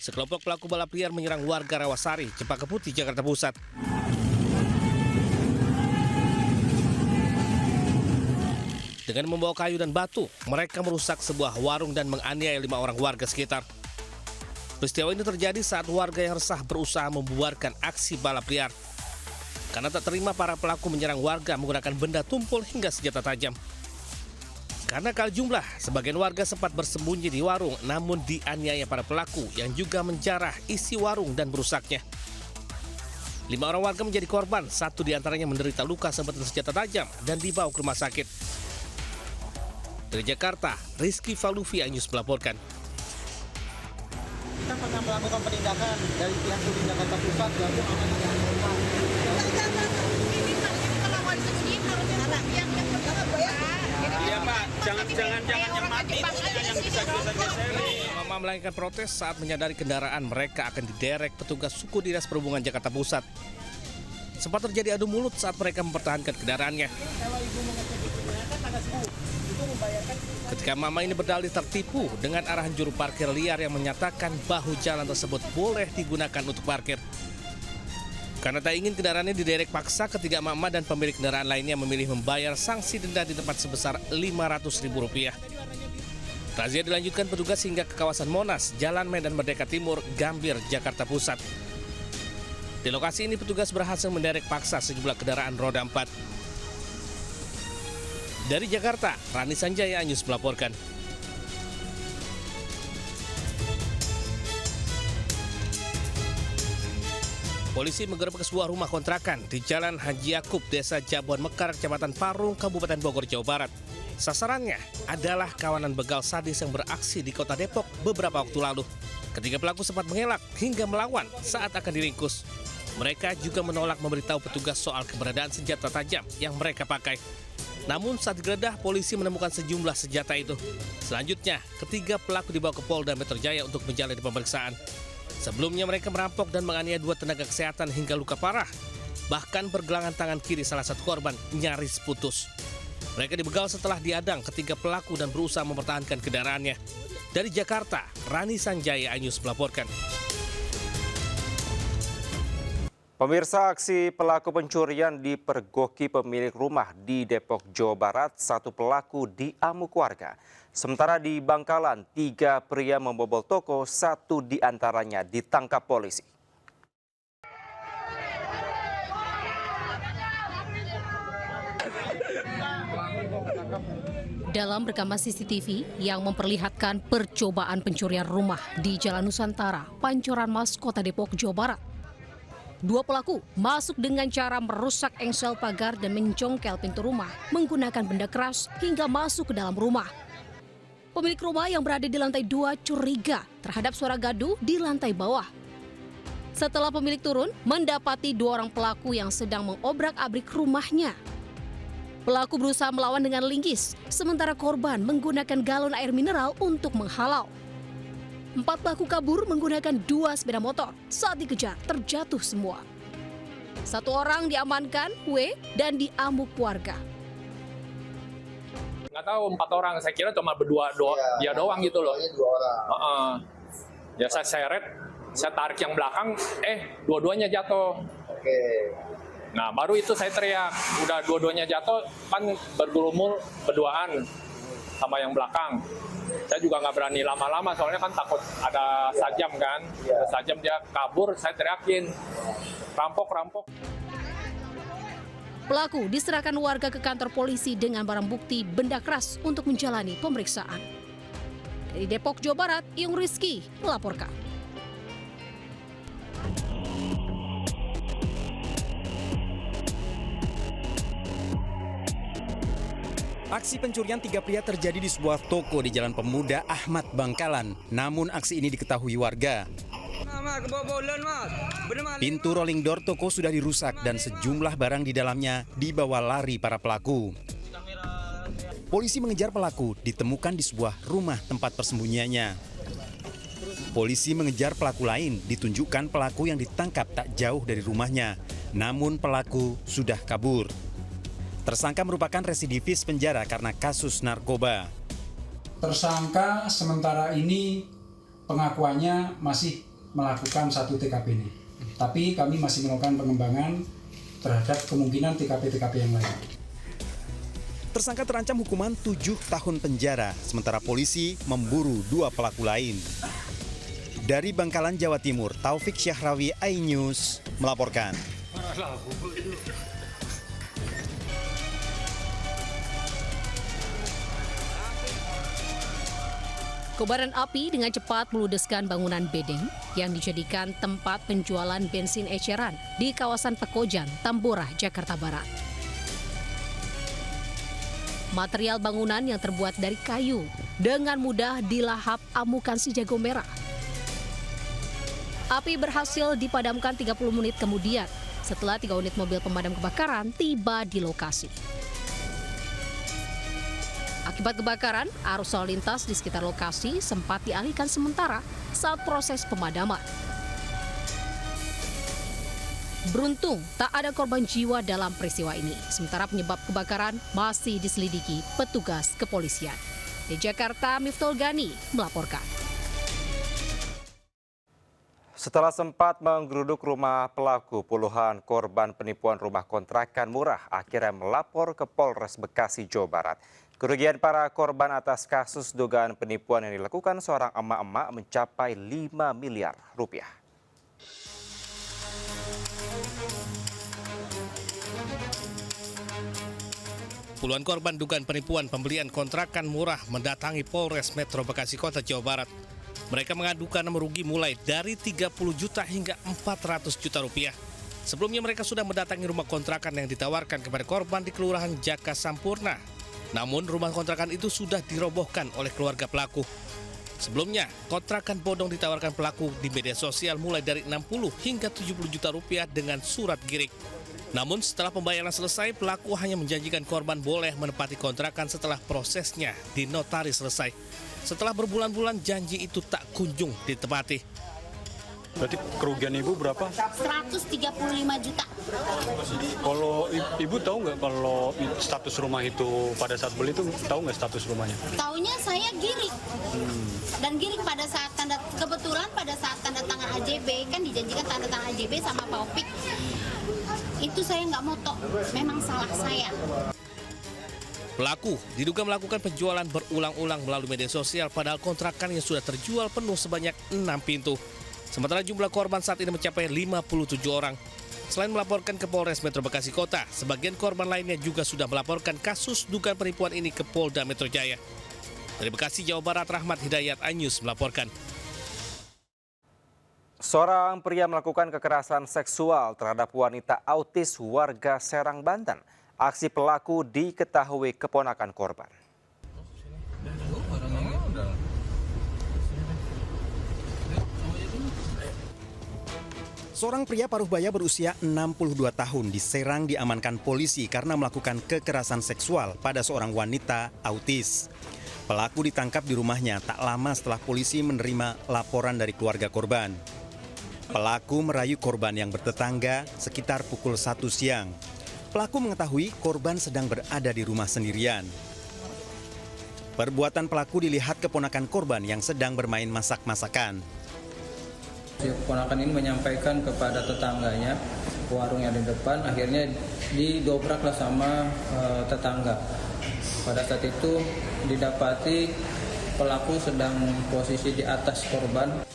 Sekelompok pelaku balap liar menyerang warga Rawasari, Cempaka Putih, Jakarta Pusat. Dengan membawa kayu dan batu, mereka merusak sebuah warung dan menganiaya 5 orang warga sekitar. Peristiwa ini terjadi saat warga yang resah berusaha membubarkan aksi balap liar. Karena tak terima para pelaku menyerang warga menggunakan benda tumpul hingga senjata tajam. Karena kalah jumlah, sebagian warga sempat bersembunyi di warung namun dianiaya para pelaku yang juga menjarah isi warung dan merusaknya. 5 orang warga menjadi korban, 1 diantaranya menderita luka sambatan senjata tajam dan dibawa ke rumah sakit. Dari Jakarta, Rizky Falufi Anyus melaporkan. Kita pernah melakukan penindakan dari pihak Sudin Jakarta Pusat lalu amankan korban. Ini kalau mau disembunyiin harusnya yang Iya Pak, jangan yang mati itu yang bisa geser-geser. Mama melayangkan protes saat menyadari kendaraan mereka akan diderek petugas suku dinas perhubungan Jakarta Pusat. Sempat terjadi adu mulut saat mereka mempertahankan kendaraannya. Ketika mama ini berdalih tertipu dengan arahan juru parkir liar yang menyatakan bahu jalan tersebut boleh digunakan untuk parkir. Karena tak ingin kendaraannya diderek paksa, ketiga mama dan pemilik kendaraan lainnya memilih membayar sanksi denda di tempat sebesar Rp500.000. Razia dilanjutkan petugas hingga ke kawasan Monas, Jalan Medan Merdeka Timur, Gambir, Jakarta Pusat. Di lokasi ini petugas berhasil menderek paksa sejumlah kendaraan roda 4. Dari Jakarta, Rani Sanjaya Anyus melaporkan. Polisi menggerebek sebuah rumah kontrakan di Jalan Haji Yakub, Desa Jabuan Mekar, Kecamatan Parung, Kabupaten Bogor, Jawa Barat. Sasarannya adalah kawanan begal sadis yang beraksi di kota Depok beberapa waktu lalu. Ketiga pelaku sempat mengelak hingga melawan saat akan diringkus. Mereka juga menolak memberitahu petugas soal keberadaan senjata tajam yang mereka pakai. Namun saat digeledah, polisi menemukan sejumlah senjata itu. Selanjutnya, ketiga pelaku dibawa ke Polda Metro Jaya untuk menjalani pemeriksaan. Sebelumnya mereka merampok dan menganiaya 2 tenaga kesehatan hingga luka parah. Bahkan pergelangan tangan kiri salah satu korban nyaris putus. Mereka dibegal setelah diadang ketiga pelaku dan berusaha mempertahankan kendaraannya. Dari Jakarta, Rani Sanjaya Anyus melaporkan. Pemirsa, aksi pelaku pencurian dipergoki pemilik rumah di Depok, Jawa Barat. 1 pelaku diamuk warga. Sementara di Bangkalan, 3 pria membobol toko, 1 diantaranya ditangkap polisi. Dalam rekaman CCTV yang memperlihatkan percobaan pencurian rumah di Jalan Nusantara, Pancoran Mas, Kota Depok, Jawa Barat. 2 pelaku masuk dengan cara merusak engsel pagar dan mencongkel pintu rumah menggunakan benda keras hingga masuk ke dalam rumah. Pemilik rumah yang berada di lantai 2 curiga terhadap suara gaduh di lantai bawah. Setelah pemilik turun, mendapati 2 orang pelaku yang sedang mengobrak-abrik rumahnya. Pelaku berusaha melawan dengan linggis, sementara korban menggunakan galon air mineral untuk menghalau. 4 pelaku kabur menggunakan 2 sepeda motor. Saat dikejar, terjatuh semua. 1 orang diamankan, W, dan diamuk warga. Nggak tahu 4 orang, saya kira cuma berdua dia doang gitu loh. 2 orang. Ya saya seret, saya tarik yang belakang, dua-duanya jatuh. Oke. Nah baru itu saya teriak, udah dua-duanya jatuh, kan bergurumul berduaan sama yang belakang. Saya juga nggak berani lama-lama, soalnya kan takut ada sajam kan. Ada sajam dia kabur, saya teriakin, rampok. Pelaku diserahkan warga ke kantor polisi dengan barang bukti benda keras untuk menjalani pemeriksaan. Dari Depok, Jawa Barat, Yung Rizky melaporkan. Aksi pencurian 3 pria terjadi di sebuah toko di Jalan Pemuda Ahmad, Bangkalan. Namun aksi ini diketahui warga. Pintu rolling door toko sudah dirusak dan sejumlah barang di dalamnya dibawa lari para pelaku. Polisi mengejar pelaku, ditemukan di sebuah rumah tempat persembunyiannya. Polisi mengejar pelaku lain, ditunjukkan pelaku yang ditangkap tak jauh dari rumahnya. Namun pelaku sudah kabur. Tersangka merupakan residivis penjara karena kasus narkoba. Tersangka sementara ini pengakuannya masih melakukan satu TKP ini. Tapi kami masih melakukan pengembangan terhadap kemungkinan TKP-TKP yang lain. Tersangka terancam hukuman 7 tahun penjara, sementara polisi memburu 2 pelaku lain. Dari Bangkalan, Jawa Timur, Taufik Syahrawi, iNews melaporkan. Kobaran api dengan cepat meludeskan bangunan bedeng yang dijadikan tempat penjualan bensin eceran di kawasan Pekojan, Tambora, Jakarta Barat. Material bangunan yang terbuat dari kayu dengan mudah dilahap amukan si jago merah. Api berhasil dipadamkan 30 menit kemudian setelah 3 unit mobil pemadam kebakaran tiba di lokasi. Akibat kebakaran, arus lalu lintas di sekitar lokasi sempat dialihkan sementara saat proses pemadaman. Beruntung, tak ada korban jiwa dalam peristiwa ini. Sementara penyebab kebakaran masih diselidiki petugas kepolisian. Di Jakarta, Miftol Gani melaporkan. Setelah sempat menggeruduk rumah pelaku, puluhan korban penipuan rumah kontrakan murah akhirnya melapor ke Polres Bekasi, Jawa Barat. Kerugian para korban atas kasus dugaan penipuan yang dilakukan seorang emak-emak mencapai 5 miliar rupiah. Puluhan korban dugaan penipuan pembelian kontrakan murah mendatangi Polres Metro Bekasi Kota, Jawa Barat. Mereka mengadukan merugi mulai dari 30 juta hingga 400 juta rupiah. Sebelumnya mereka sudah mendatangi rumah kontrakan yang ditawarkan kepada korban di Kelurahan Jaka Sampurna. Namun rumah kontrakan itu sudah dirobohkan oleh keluarga pelaku. Sebelumnya, kontrakan bodong ditawarkan pelaku di media sosial mulai dari 60 hingga 70 juta rupiah dengan surat girik. Namun setelah pembayaran selesai, pelaku hanya menjanjikan korban boleh menempati kontrakan setelah prosesnya di notaris selesai. Setelah berbulan-bulan janji itu tak kunjung ditepati. Berarti kerugian ibu berapa? 135 juta. Kalau ibu tahu nggak kalau status rumah itu pada saat beli itu tahu nggak status rumahnya? Taunya saya giring. Dan giring pada saat kebetulan pada saat tanda tangan AJB, kan dijanjikan tanda tangan AJB sama Pak Opik. Itu saya nggak moto, memang salah saya. Pelaku diduga melakukan penjualan berulang-ulang melalui media sosial padahal kontrakan yang sudah terjual penuh sebanyak 6 pintu. Sementara jumlah korban saat ini mencapai 57 orang. Selain melaporkan ke Polres Metro Bekasi Kota, sebagian korban lainnya juga sudah melaporkan kasus dugaan penipuan ini ke Polda Metro Jaya. Dari Bekasi, Jawa Barat, Rahmat Hidayat, iNews melaporkan. Seorang pria melakukan kekerasan seksual terhadap wanita autis warga Serang, Banten. Aksi pelaku diketahui keponakan korban. Seorang pria paruh baya berusia 62 tahun di Serang diamankan polisi karena melakukan kekerasan seksual pada seorang wanita autis. Pelaku ditangkap di rumahnya tak lama setelah polisi menerima laporan dari keluarga korban. Pelaku merayu korban yang bertetangga sekitar pukul 1 siang. Pelaku mengetahui korban sedang berada di rumah sendirian. Perbuatan pelaku dilihat keponakan korban yang sedang bermain masak-masakan. Si keponakan ini menyampaikan kepada tetangganya warung yang di depan, akhirnya didobraklah sama tetangga. Pada saat itu didapati pelaku sedang posisi di atas korban.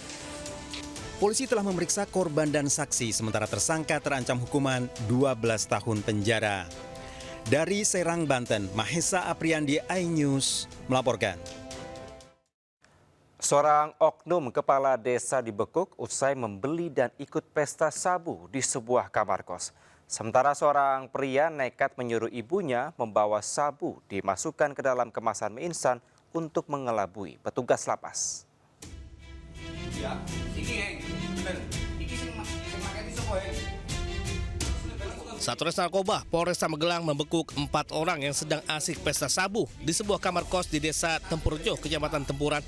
Polisi telah memeriksa korban dan saksi, sementara tersangka terancam hukuman 12 tahun penjara. Dari Serang, Banten, Mahesa Apriandi, iNews melaporkan. Seorang oknum kepala desa dibekuk usai membeli dan ikut pesta sabu di sebuah kamar kos. Sementara seorang pria nekat menyuruh ibunya membawa sabu dimasukkan ke dalam kemasan mie instan untuk mengelabui petugas lapas. Satres Narkoba Polresta Magelang membekuk 4 orang yang sedang asik pesta sabu di sebuah kamar kos di Desa Tempurjo, Kecamatan Tempuran.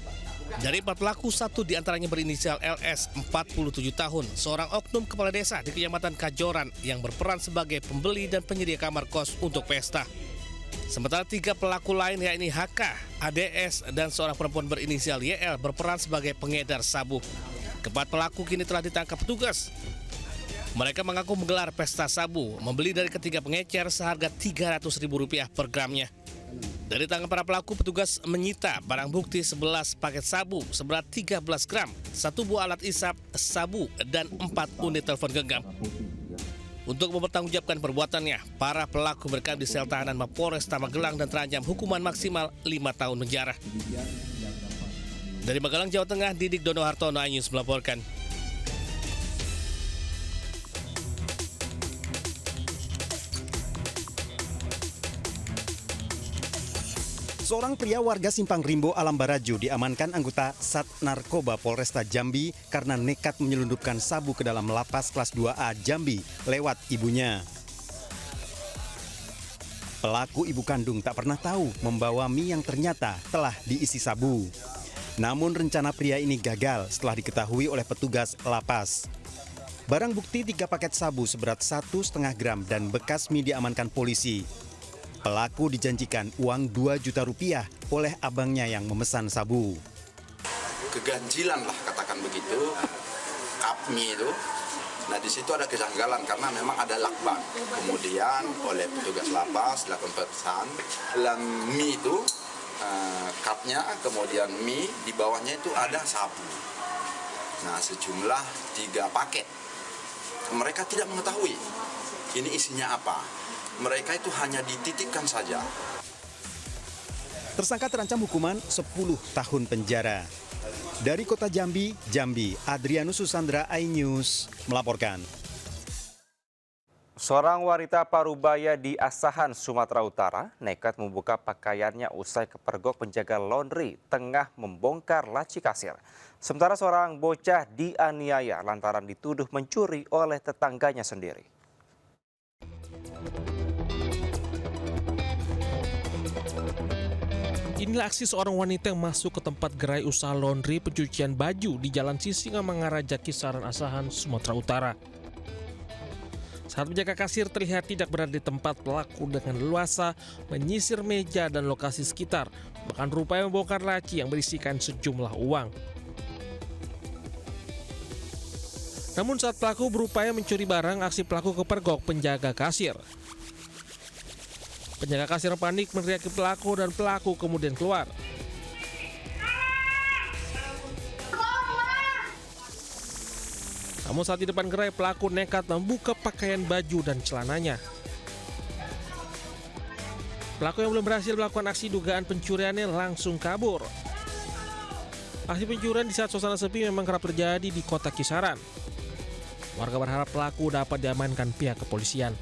Dari 4 pelaku, 1 diantaranya berinisial LS, 47 tahun, seorang oknum kepala desa di Kecamatan Kajoran yang berperan sebagai pembeli dan penyedia kamar kos untuk pesta. Sementara 3 pelaku lain yakni HK, ADS, dan seorang perempuan berinisial YL berperan sebagai pengedar sabu. Keempat pelaku kini telah ditangkap petugas. Mereka mengaku menggelar pesta sabu, membeli dari ketiga pengecer seharga Rp300.000 per gramnya. Dari tangan para pelaku, petugas menyita barang bukti 11 paket sabu seberat 13 gram, 1 buah alat isap sabu, dan 4 unit telepon genggam. Untuk mempertanggungjawabkan perbuatannya, para pelaku merekam di sel tahanan Mapolresta Magelang dan terancam hukuman maksimal 5 tahun penjara. Dari Magelang, Jawa Tengah, Didik Dono Hartono, iNews melaporkan. Seorang pria warga Simpang Rimbo, Alam Baraju diamankan anggota Sat Narkoba Polresta Jambi karena nekat menyelundupkan sabu ke dalam lapas kelas 2A Jambi lewat ibunya. Pelaku ibu kandung tak pernah tahu membawa mie yang ternyata telah diisi sabu. Namun rencana pria ini gagal setelah diketahui oleh petugas lapas. Barang bukti 3 paket sabu seberat 1,5 gram dan bekas mie diamankan polisi. Pelaku dijanjikan uang Rp2 juta oleh abangnya yang memesan sabu. Keganjilan lah katakan begitu, kapmi itu. Nah di situ ada kejanggalan karena memang ada lakban. Kemudian oleh petugas lapas dilakukan pemeriksaan, dalam mie itu cupnya, kemudian mie di bawahnya itu ada sabu. Nah sejumlah 3 paket. Mereka tidak mengetahui ini isinya apa. Mereka itu hanya dititipkan saja. Tersangka terancam hukuman 10 tahun penjara. Dari Kota Jambi, Adrianus Susandra, iNews melaporkan. Seorang wanita parubaya di Asahan, Sumatera Utara nekat membuka pakaiannya usai kepergok penjaga laundry tengah membongkar laci kasir. Sementara seorang bocah dianiaya lantaran dituduh mencuri oleh tetangganya sendiri. Inilah aksi seorang wanita yang masuk ke tempat gerai usaha laundry pencucian baju di Jalan Sisingamangaraja, Kisaran, Asahan, Sumatera Utara. Saat penjaga kasir terlihat tidak berada di tempat, pelaku dengan leluasa menyisir meja dan lokasi sekitar, bahkan berupaya membongkar laci yang berisikan sejumlah uang. Namun saat pelaku berupaya mencuri barang, aksi pelaku kepergok penjaga kasir. Penjaga kasir panik meneriaki pelaku dan pelaku kemudian keluar. Namun saat di depan gerai, pelaku nekat membuka pakaian baju dan celananya. Pelaku yang belum berhasil melakukan aksi dugaan pencuriannya langsung kabur. Aksi pencurian di saat suasana sepi memang kerap terjadi di kota Kisaran. Warga berharap pelaku dapat diamankan pihak kepolisian.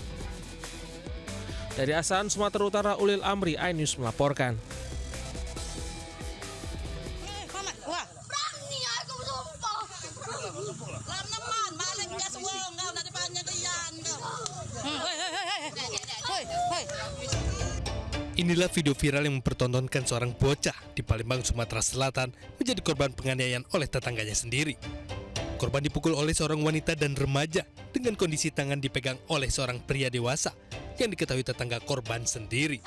Dari Asahan, Sumatera Utara, Ulil Amri, iNews melaporkan. Inilah video viral yang mempertontonkan seorang bocah di Palembang, Sumatera Selatan menjadi korban penganiayaan oleh tetangganya sendiri. Korban dipukul oleh seorang wanita dan remaja dengan kondisi tangan dipegang oleh seorang pria dewasa yang diketahui tetangga korban sendiri.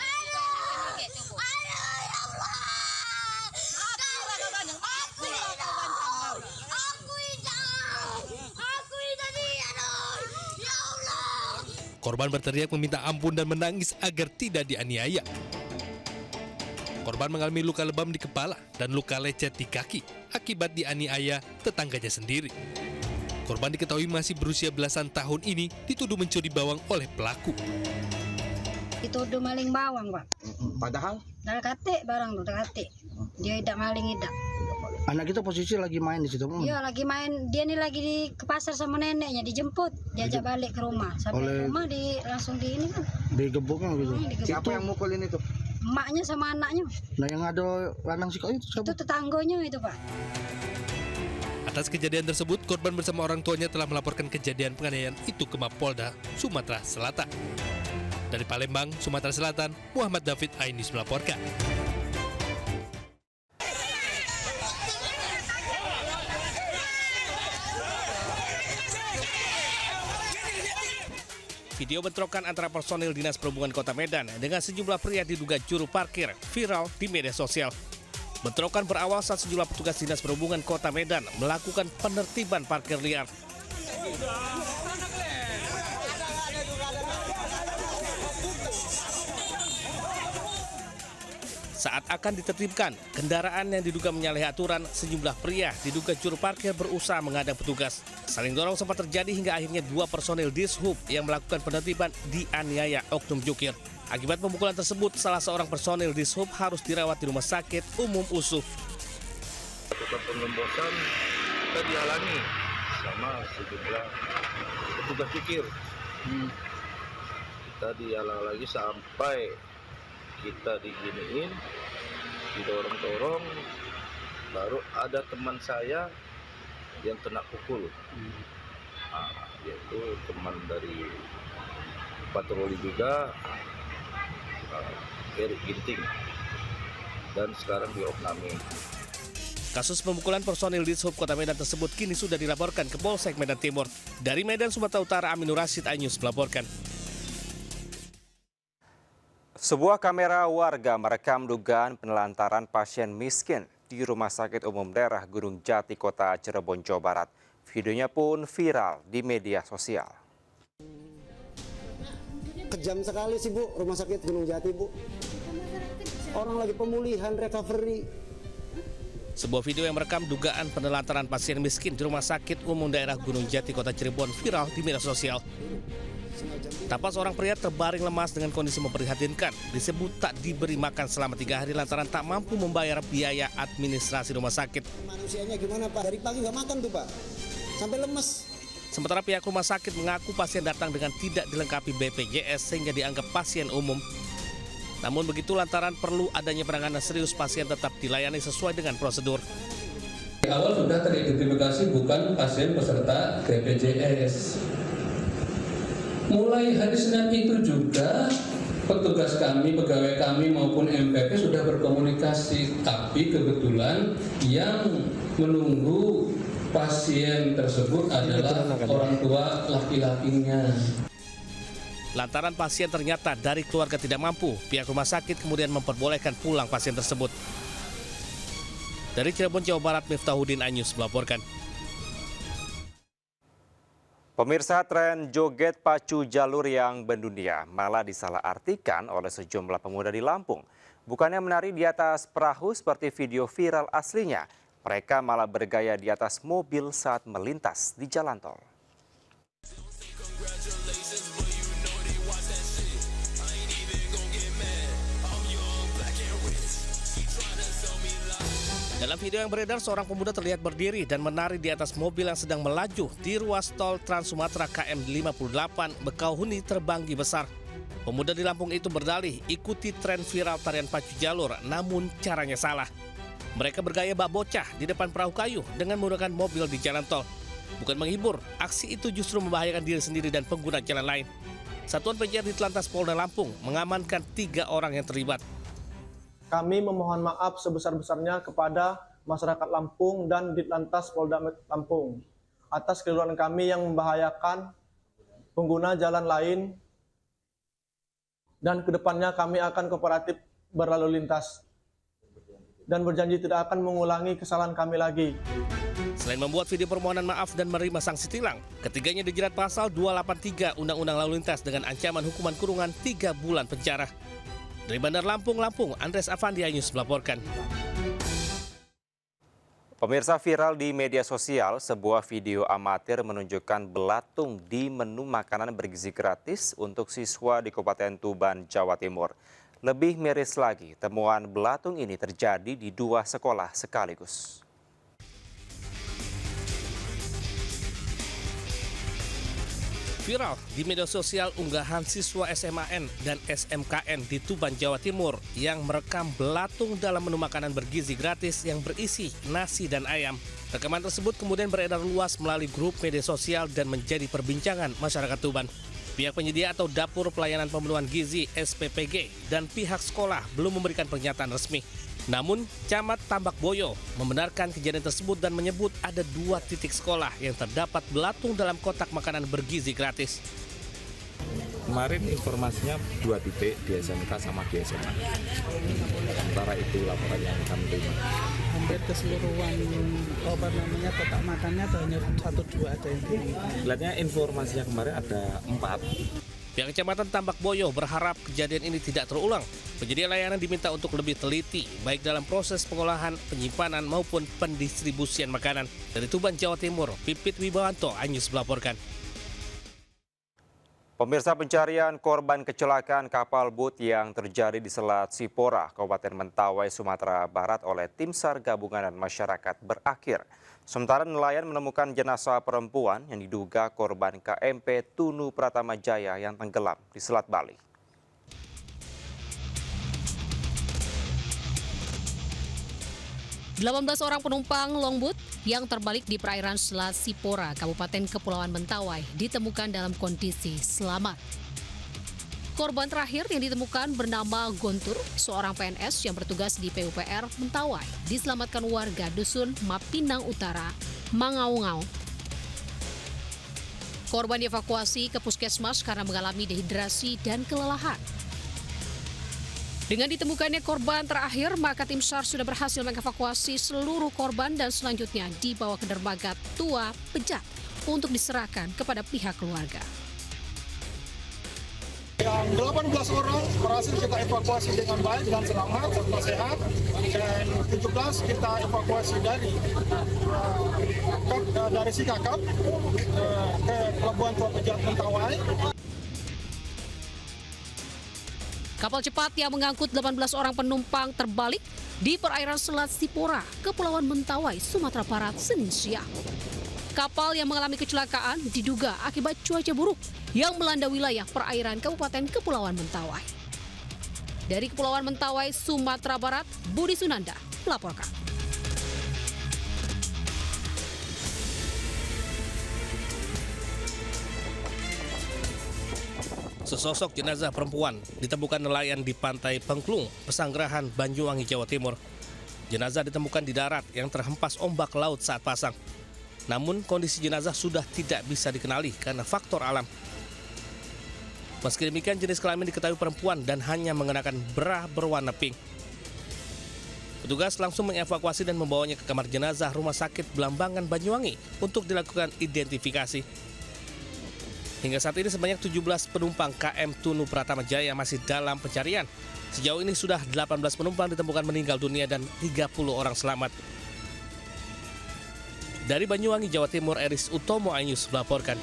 Korban berteriak meminta ampun dan menangis agar tidak dianiaya. Korban mengalami luka lebam di kepala dan luka lecet di kaki akibat dianiaya tetangganya sendiri. Korban diketahui masih berusia belasan tahun ini dituduh mencuri bawang oleh pelaku. Dituduh maling bawang, Pak. Padahal? Dah kate barang tuh, kate. Dia tidak maling tidak. Anak kita posisi lagi main di situ. Iya, lagi main. Dia nih lagi ke pasar sama neneknya, dijemput, diajak balik ke rumah. Sampai rumah langsung di ini kan. Digebuknya gitu. Siapa yang mukulin itu? Emaknya sama anaknya. Nah, yang ada lanang sikau itu siapa? Itu tetangganya itu, Pak. Atas kejadian tersebut, korban bersama orang tuanya telah melaporkan kejadian penganiayaan itu ke Mapolda Sumatera Selatan. Dari Palembang, Sumatera Selatan, Muhammad David, iNews melaporkan. Video bentrokan antara personil Dinas Perhubungan Kota Medan dengan sejumlah pria diduga juru parkir viral di media sosial. Bentrokan berawal saat sejumlah petugas Dinas Perhubungan Kota Medan melakukan penertiban parkir liar. Saat akan ditertibkan, kendaraan yang diduga menyalahi aturan, sejumlah pria diduga juru parkir berusaha menghadang petugas. Saling dorong sempat terjadi hingga akhirnya 2 personil Dishub yang melakukan penertiban dianiaya oknum jukir. Akibat pemukulan tersebut, salah seorang personil Dishub harus dirawat di Rumah Sakit Umum Usuf. Lakukan pengembosan, kita dihalangi sama sejumlah petugas jukir. Kita dihalang lagi sampai kita diginiin, didorong-dorong, baru ada teman saya yang kena pukul. Yaitu teman dari patroli juga, Erik Ginting, dan sekarang diopname. Kasus pemukulan personil Dishub Kota Medan tersebut kini sudah dilaporkan ke Polsek Medan Timur. Dari Medan, Sumatera Utara, Aminur Rasyid, iNews melaporkan. Sebuah kamera warga merekam dugaan penelantaran pasien miskin di Rumah Sakit Umum Daerah Gunung Jati, Kota Cirebon, Jawa Barat. Videonya pun viral di media sosial. Kejam sekali sih Bu, Rumah Sakit Gunung Jati Bu. Orang lagi pemulihan, recovery. Sebuah video yang merekam dugaan penelantaran pasien miskin di Rumah Sakit Umum Daerah Gunung Jati, Kota Cirebon viral di media sosial. Tampak seorang pria terbaring lemas dengan kondisi memprihatinkan, disebut tak diberi makan selama 3 hari lantaran tak mampu membayar biaya administrasi rumah sakit. Manusianya gimana Pak? Dari pagi nggak makan tuh Pak, sampai lemes. Sementara pihak rumah sakit mengaku pasien datang dengan tidak dilengkapi BPJS sehingga dianggap pasien umum. Namun begitu lantaran perlu adanya penanganan serius, pasien tetap dilayani sesuai dengan prosedur. Di awal sudah teridentifikasi bukan pasien peserta BPJS. Mulai hari Senin itu juga petugas kami, pegawai kami maupun MPP sudah berkomunikasi, tapi kebetulan yang menunggu pasien tersebut adalah orang tua laki-lakinya. Lantaran pasien ternyata dari keluarga tidak mampu, pihak rumah sakit kemudian memperbolehkan pulang pasien tersebut. Dari Cirebon, Jawa Barat, Miftahudin, iNews melaporkan. Pemirsa, tren joget pacu jalur yang mendunia malah disalahartikan oleh sejumlah pemuda di Lampung. Bukannya menari di atas perahu seperti video viral aslinya, mereka malah bergaya di atas mobil saat melintas di jalan tol. Dalam video yang beredar, seorang pemuda terlihat berdiri dan menari di atas mobil yang sedang melaju di ruas tol Trans Sumatera KM 58 Bekauheni Terbanggi Besar. Pemuda di Lampung itu berdalih ikuti tren viral tarian pacu jalur, namun caranya salah. Mereka bergaya bak bocah di depan perahu kayu dengan menggunakan mobil di jalan tol. Bukan menghibur, aksi itu justru membahayakan diri sendiri dan pengguna jalan lain. Satuan PJR di Telantas Polda Lampung mengamankan 3 orang yang terlibat. Kami memohon maaf sebesar-besarnya kepada masyarakat Lampung dan Ditlantas Polda Lampung atas keliruan kami yang membahayakan pengguna jalan lain, dan kedepannya kami akan kooperatif berlalu lintas dan berjanji tidak akan mengulangi kesalahan kami lagi. Selain membuat video permohonan maaf dan menerima sanksi tilang, ketiganya dijerat pasal 283 Undang-Undang Lalu Lintas dengan ancaman hukuman kurungan 3 bulan penjara. Dari Bandar Lampung, Andres Afandi, iNews melaporkan. Pemirsa, viral di media sosial, sebuah video amatir menunjukkan belatung di menu makanan bergizi gratis untuk siswa di Kabupaten Tuban, Jawa Timur. Lebih miris lagi, temuan belatung ini terjadi di 2 sekolah sekaligus. Viral di media sosial unggahan siswa SMAN dan SMKN di Tuban, Jawa Timur yang merekam belatung dalam menu makanan bergizi gratis yang berisi nasi dan ayam. Rekaman tersebut kemudian beredar luas melalui grup media sosial dan menjadi perbincangan masyarakat Tuban. Pihak penyedia atau Dapur Pelayanan Pemenuhan Gizi SPPG dan pihak sekolah belum memberikan pernyataan resmi. Namun, Camat Tambak Boyo membenarkan kejadian tersebut dan menyebut ada 2 titik sekolah yang terdapat belatung dalam kotak makanan bergizi gratis. Kemarin informasinya 2 titik di SMK sama di SMA. Sementara itu laporan yang kami terima. Hampir keseluruhan kotak makannya hanya 1-2 ada yang tinggi. Lihatnya informasinya kemarin ada 4. Pihak Kecamatan Tambak Boyo berharap kejadian ini tidak terulang. Penyedia layanan diminta untuk lebih teliti, baik dalam proses pengolahan, penyimpanan, maupun pendistribusian makanan. Dari Tuban, Jawa Timur, Pipit Wibawanto, Anyus melaporkan. Pemirsa, pencarian korban kecelakaan kapal boat yang terjadi di Selat Sipora, Kabupaten Mentawai, Sumatera Barat oleh Tim SAR Gabungan dan Masyarakat berakhir. Sementara nelayan menemukan jenazah perempuan yang diduga korban KMP Tunu Pratama Jaya yang tenggelam di Selat Bali. Delapan 18 orang penumpang longboat yang terbalik di perairan Selat Sipora, Kabupaten Kepulauan Mentawai, ditemukan dalam kondisi selamat. Korban terakhir yang ditemukan bernama Gontur, seorang PNS yang bertugas di PUPR Mentawai, diselamatkan warga Dusun Mapinang Utara, Mangaungau. Korban dievakuasi ke puskesmas karena mengalami dehidrasi dan kelelahan. Dengan ditemukannya korban terakhir, maka tim SAR sudah berhasil mengevakuasi seluruh korban dan selanjutnya dibawa ke dermaga Tua Pejat untuk diserahkan kepada pihak keluarga. Yang 18 orang berhasil kita evakuasi dengan baik dan selamat serta sehat, dan 17 kita evakuasi dari Sikakap ke Pelabuhan Tua Pejat Mentawai. Kapal cepat yang mengangkut 18 orang penumpang terbalik di perairan Selat Sipora, Kepulauan Mentawai, Sumatera Barat, Senin siang. Kapal yang mengalami kecelakaan diduga akibat cuaca buruk yang melanda wilayah perairan Kabupaten Kepulauan Mentawai. Dari Kepulauan Mentawai, Sumatera Barat, Budi Sunanda melaporkan. Sesosok jenazah perempuan ditemukan nelayan di pantai Pengklung, Pesanggerahan, Banyuwangi, Jawa Timur. Jenazah ditemukan di darat yang terhempas ombak laut saat pasang. Namun kondisi jenazah sudah tidak bisa dikenali karena faktor alam. Meski demikian, jenis kelamin diketahui perempuan dan hanya mengenakan bra berwarna pink. Petugas langsung mengevakuasi dan membawanya ke kamar jenazah Rumah Sakit Belambangan, Banyuwangi untuk dilakukan identifikasi. Hingga saat ini sebanyak 17 penumpang KM Tunu Pratama Jaya masih dalam pencarian. Sejauh ini sudah 18 penumpang ditemukan meninggal dunia dan 30 orang selamat. Dari Banyuwangi, Jawa Timur, Eris Utomo, Anyus melaporkan.